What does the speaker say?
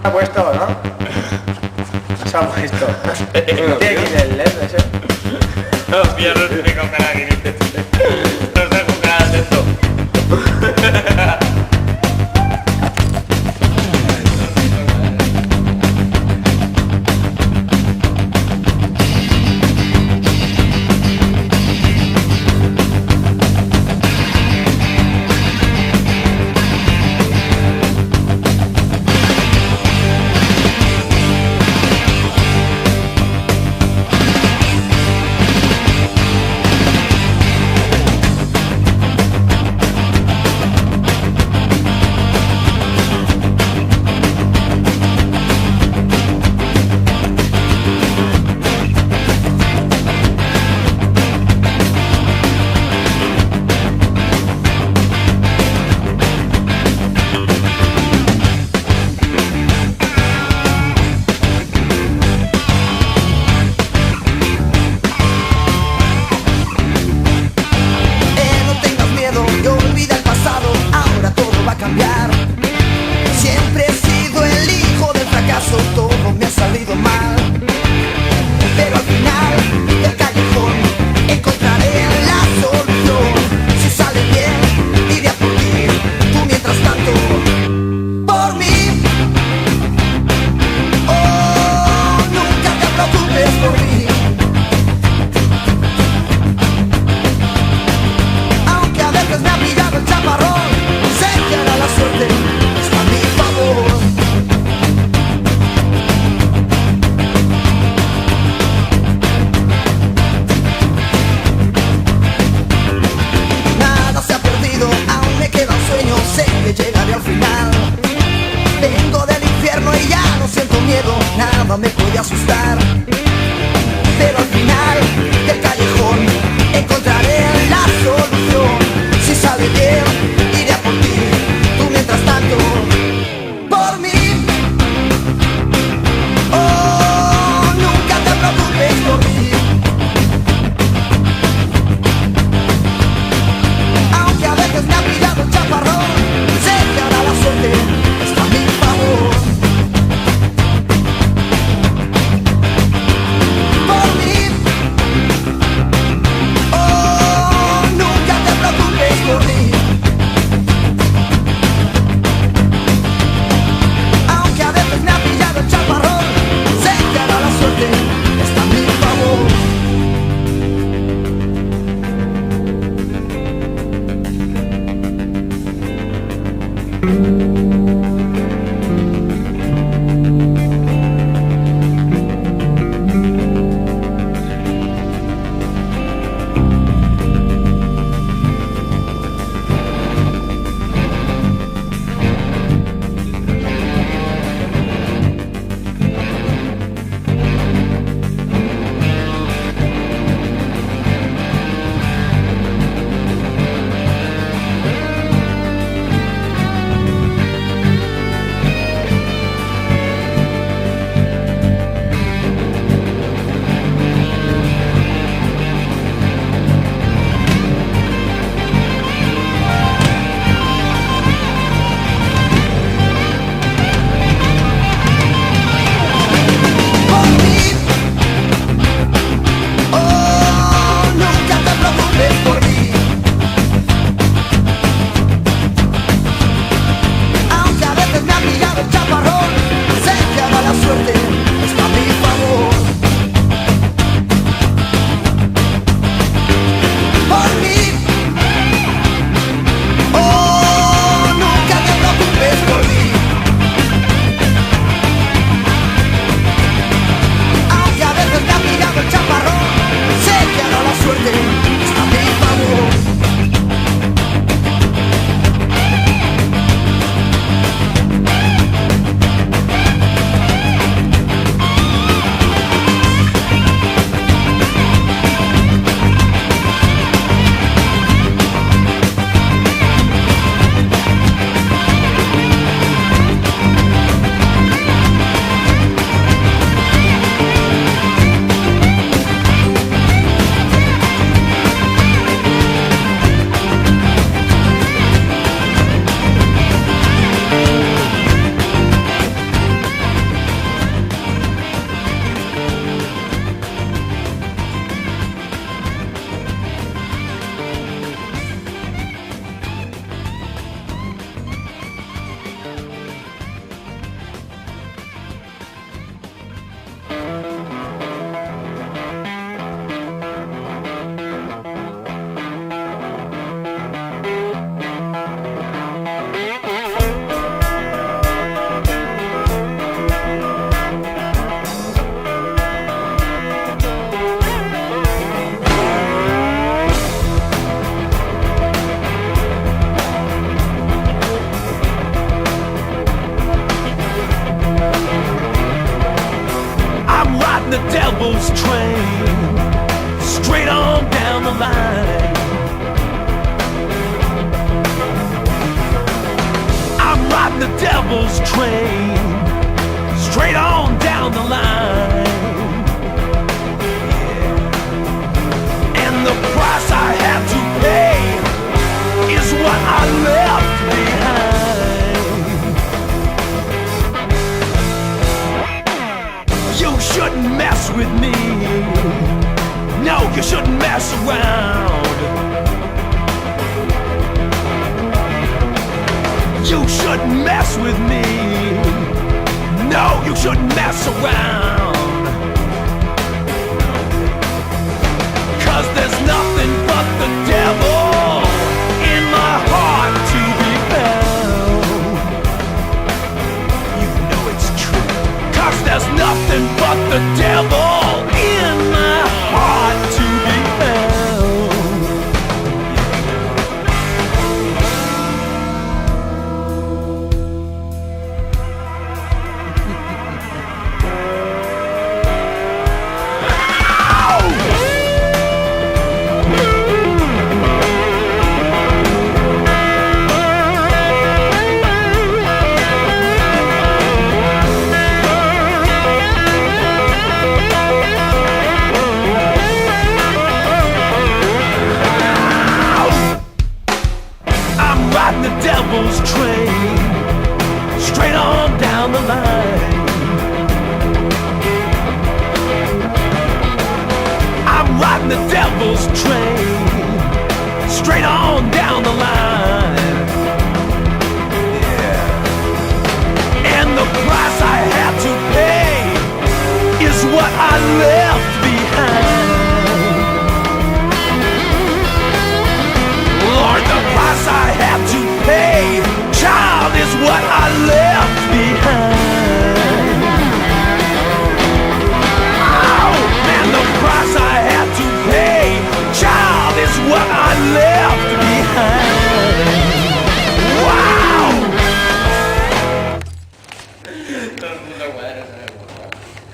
ha puesto, ¿no? Se ha puesto. Tiene que ir el LED ese. No, mira, no se me con cara que dices. No se con cara de esto. devil's train, straight on down the line. And the price I had to pay is what I left behind. You shouldn't mess with me. No, you shouldn't mess around. You shouldn't mess with me. No, you shouldn't mess around. 'Cause there's nothing but the devil in my heart to be found. You know it's true. 'Cause there's nothing but the devil in my heart to be found. Devil's train, straight on down the line. I'm riding the devil's train, straight on down the line. Yeah. And the price I had to pay is what I left